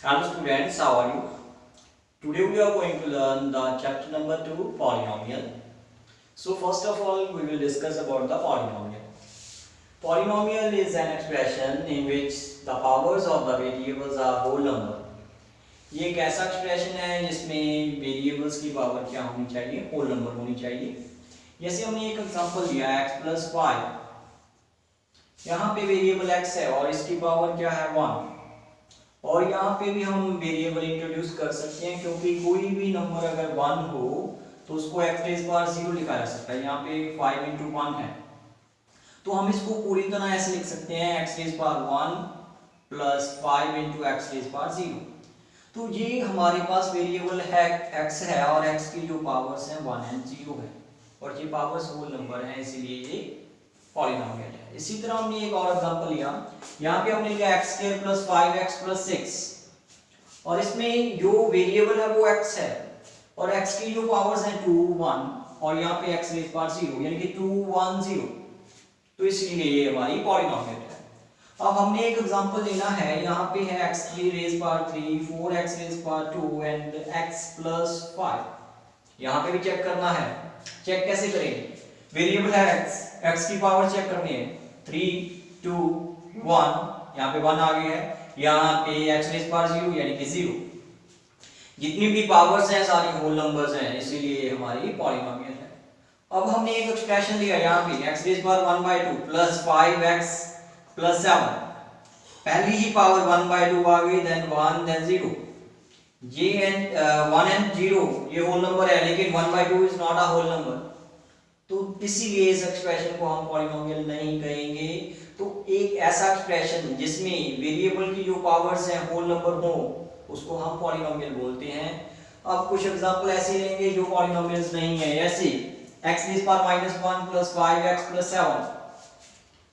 Hello students, how are you? Today we are going to learn the chapter number 2, polynomial. So first of all, we will discuss about the polynomial. Polynomial is an expression in which the powers of the variables are whole number. ये एक ऐसा expression है जिसमें variables की power क्या होनी चाहिए, whole number होनी चाहिए. जैसे हमने एक एग्जांपल लिया x प्लस वाई. यहाँ पे वेरिएबल x है और इसकी पावर क्या है 1. और यहाँ पे भी हम वेरिएबल इंट्रोड्यूस कर सकते हैं क्योंकि कोई भी नंबर अगर 1 हो तो उसको x रेज़ पावर 0 लिखा जा सकता है. यहाँ पे 5 into 1 है तो हम इसको पूरी तरह ऐसे लिख सकते हैं x rays power 1 plus 5 into x rays power 0. तो ये हमारे पास वेरिएबल है x है और x की जो पावर्स हैं 1 and 0 है और ये पावर्स होल नंबर हैं, इसीलिए ये पॉलिनोमियल है. इसी तरह हमने एक और एग्जांपल लिया. यहाँ पे हमने लिया x² प्लस 5x प्लस 6 और इसमें जो वेरिएबल है वो x है और x की जो पावर्स हैं 2 1 और यहाँ पे x रेज़ पावर 0 यानी कि 2 1 0. तो इसलिए ये हमारी पॉलिनोमियल है. अब हमने एक एग्जांपल लेना है. यहाँ पे है x3 rays power 3 4x rays power 2 and x plus 5. यहाँ पे भी चेक करना है. चेक कैसे करेंगे? वेरिएबल है x की पावर चेक करनी है 3 2 1. यहाँ पे 1 आ गया है. यहाँ पे x रेज़ पावर 0 यानी कि 0. जितनी भी पावर्स हैं सारी होल नंबर्स हैं, इसीलिए हमारी पॉलिनोमियल है. अब हमने एक एक्सप्रेशन लिया यहाँ पे x rays power 1/2 plus 5x plus 7. पहली ही पावर 1/2 आ गई, देन 1 देन 0. ये 1 and 0 ये होल नंबर है लेकिन 1/2 is not a whole number, तो इसीलिए इस एक्सप्रेशन को हम पॉलिनोमियल नहीं कहेंगे. तो एक ऐसा एक्सप्रेशन जिसमें वेरिएबल की जो पावर्स हैं होल नंबर हो उसको हम पॉलिनोमियल बोलते हैं. अब कुछ एग्जांपल ऐसे लेंगे जो पॉलिनोमियल्स नहीं है. जैसे x rays power -1 plus 5x plus 7.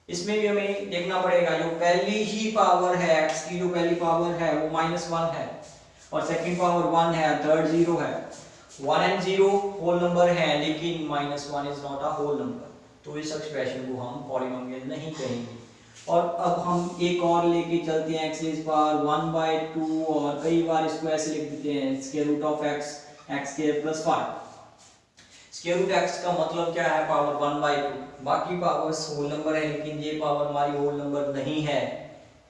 इसमें भी हमें देखना पड़ेगा जो पहली ही पावर है x की जो पहली पावर है वो -1 है और सेकंड पावर 1 है, थर्ड 0 है. 1 and 0 होल नंबर है लेकिन -1 is not a whole number, तो इस एक्सप्रेशन को हम पॉलिनोमियल नहीं कहेंगे. और अब हम एक और लेके चलते हैं x रेज़ पावर 1/2 और कई बार इसको ऐसे लिख देते हैं square root of x² plus 5. Square root x का मतलब क्या है? पावर 1/2. बाकी पावर्स होल नंबर है लेकिन ये पावर हमारी होल नंबर नहीं है,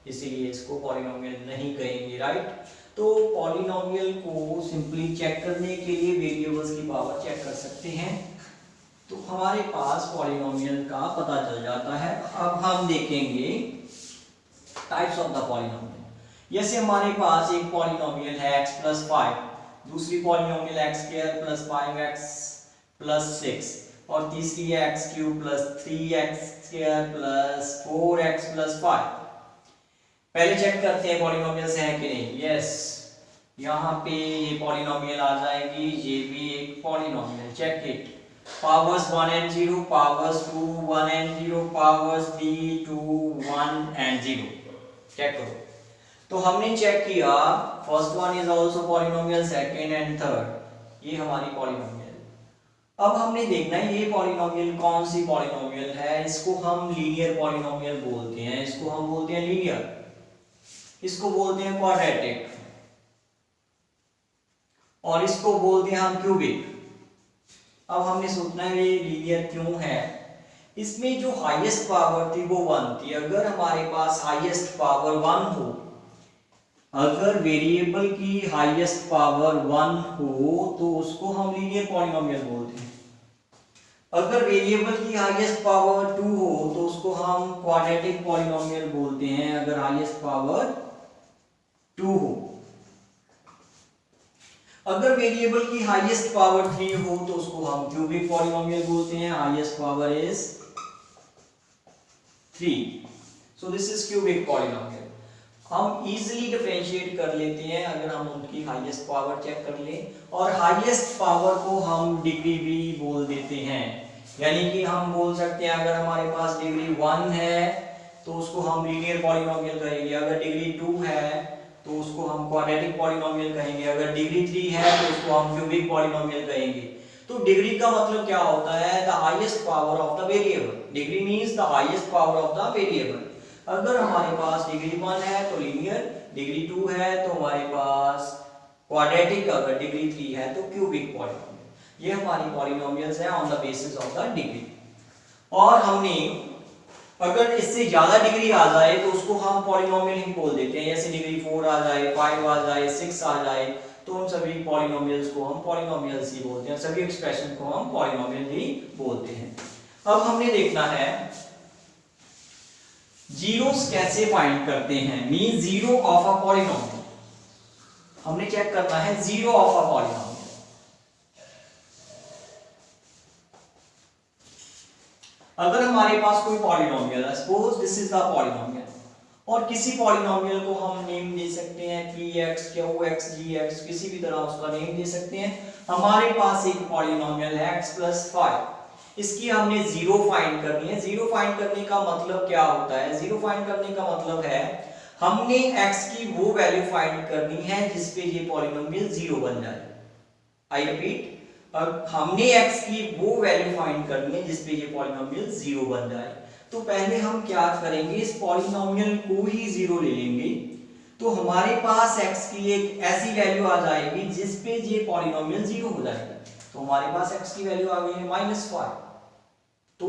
इसीलिए इसको पॉलिनोमियल नहीं कहेंगे. राइट. तो पॉलिनोमियल को सिंपली चेक करने के लिए वेरिएबल्स की पावर चेक कर सकते हैं, तो हमारे पास पॉलिनोमियल का पता चल जाता है. अब हम देखेंगे टाइप्स ऑफ द पॉलिनोमियल. जैसे हमारे पास एक पॉलिनोमियल है x प्लस 5, दूसरी polynomial x² plus 5x plus 6 और तीसरी है x³ plus 3x² plus 4x plus 5. पहले चेक करते हैं पॉलिनोमियल्स हैं कि नहीं. यस, यहाँ पे ये पॉलिनोमियल आ जाएगी. ये भी एक polynomial. Check it. Powers 1 and 0, powers 2 1 and 0, powers 3 2 1 and 0. Check करो. तो हमने चेक किया first one is also polynomial, second and third ये हमारी पॉलिनोमियल. अब हमने देखना है ये पॉलिनोमियल कौन सी पॉलिनोमियल है. इसको हम लीनियर पॉलिनोमियल बोलते हैं. इसको हम बोलते हैं लीनियर, इसको बोलते हैं क्वाड्रेटिक और इसको बोलते हैं हम क्यूबिक. अब हमने सोचना है ये लीनियर क्यों है. इसमें जो हाईएस्ट पावर थी वो 1 थी. अगर हमारे पास हाईएस्ट पावर 1 हो, अगर वेरिएबल की हाईएस्ट पावर 1 हो तो उसको हम लीनियर पॉलिनोमियल बोलते हैं. अगर वेरिएबल की हाईएस्ट पावर 2 हो तो उसको हम क्वाड्रेटिक पॉलिनोमियल बोलते हैं. अगर हाईएस्ट पावर 2 हो, अगर वेरिएबल की हाईएस्ट पावर 3 हो तो उसको हम क्यूबिक पॉलिनोमियल बोलते हैं. Highest power is 3, so this is cubic polynomial. हम इजीली डिफरेंशिएट कर लेते हैं अगर हम उनकी हाईएस्ट पावर चेक कर लें, और हाईएस्ट पावर को हम डिग्री भी बोल देते हैं. यानी कि हम बोल सकते हैं अगर हमारे पास डिग्री 1 है तो उसको हम लीनियर पॉलिनोमियल कहेंगे. अगर डिग्री 2 है तो उसको हम क्वाड्रेटिक पॉलिनोमियल कहेंगे. अगर डिग्री 3 है तो उसको हम क्यूबिक पॉलिनोमियल कहेंगे. तो डिग्री का मतलब क्या होता है? The highest power of the variable. Degree means the highest power of the variable. अगर हमारे पास डिग्री 1 है तो लीनियर, डिग्री 2 है तो हमारे पास क्वाड्रेटिक, अगर डिग्री 3 है तो क्यूबिक पॉलिनोमियल। ये हमारी पॉलिनोमियल्स हैं on the basis of the degree. और हमने अगर इससे ज्यादा डिग्री आ जाए तो उसको हम पॉलिनोमियल ही बोल देते हैं, जैसे डिग्री 4 आ जाए, 5 आ जाए, 6 आ जाए, तो उन सभी पॉलिनोमियल्स को हम पॉलिनोमियल्स ही बोलते हैं, सभी एक्सप्रेशन को हम पॉलिनोमियल ही बोलते हैं। अब हमने देखना है जीरोस कैसे फाइंड करते हैं, mean zero of a polynomial. हमने चेक करना है जीरो ऑफ अ पॉलिनोमियल। अगर हमारे पास कोई पॉलिनोमियल है, suppose this is the polynomial, और किसी पॉलिनोमियल को हम नेम दे सकते हैं px, qx, gx, किसी भी तरह उसका नेम दे सकते हैं। हमारे पास एक पॉलिनोमियल है x + 5, इसकी हमने जीरो फाइंड करनी है। जीरो फाइंड करने का मतलब क्या होता है? जीरो फाइंड करने का मतलब है हमने x की वो वैल्यू फाइंड करनी है जिसपे ये पॉलिनोमियल जीरो बन जाए। आई रिपीट, अब हमने x की वो वैल्यू फाइंड करनी है जिसपे ये पॉलिनोमियल जीरो बन जाए। तो पहले हम क्या करेंगे, इस पॉलिनोमियल को ही जीरो ले लेंगे, तो हमारे पास x की एक ऐसी वैल्यू आ जाएगी जिसपे ये पॉलिनोमियल जीरो हो जाएगा। तो हमारे पास x की वैल्यू आ गई है -5, तो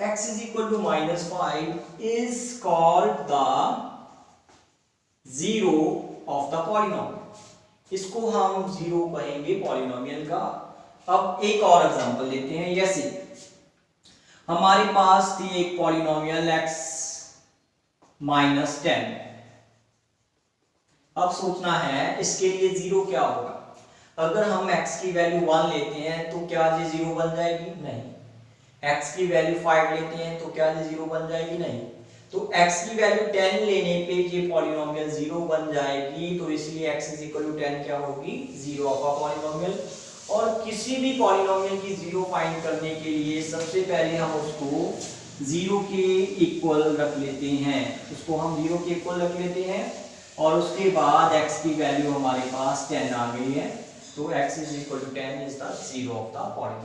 x = -5 is called the zero of the polynomial. इसको हम जीरो कहेंगे पॉलिनोमियल का। अब एक और एग्जांपल लेते हैं, जैसे हमारे पास थी एक पॉलिनोमियल x - 10। अब सोचना है इसके लिए जीरो क्या होगा। अगर हम x की वैल्यू 1 लेते हैं तो क्या ये जीरो बन जाएगी? नहीं। x की वैल्यू 5 लेते हैं तो क्या ये जीरो बन जाएगी? नहीं। तो x की वैल्यू 10 लेने पे ये पॉलिनोमियल जीरो बन जाएगी, तो इसलिए x = 10 क्या होगी? Zero of a polynomial. और किसी भी पॉलिनोमियल की जीरो फाइंड करने के लिए सबसे पहले हम उसको जीरो के इक्वल रख लेते हैं, उसको हम जीरो के इक्वल रख लेते हैं, और उसके बाद x की वैल्यू हमारे पास 10 आ गई है, तो x = 10 is the zero of the polynomial.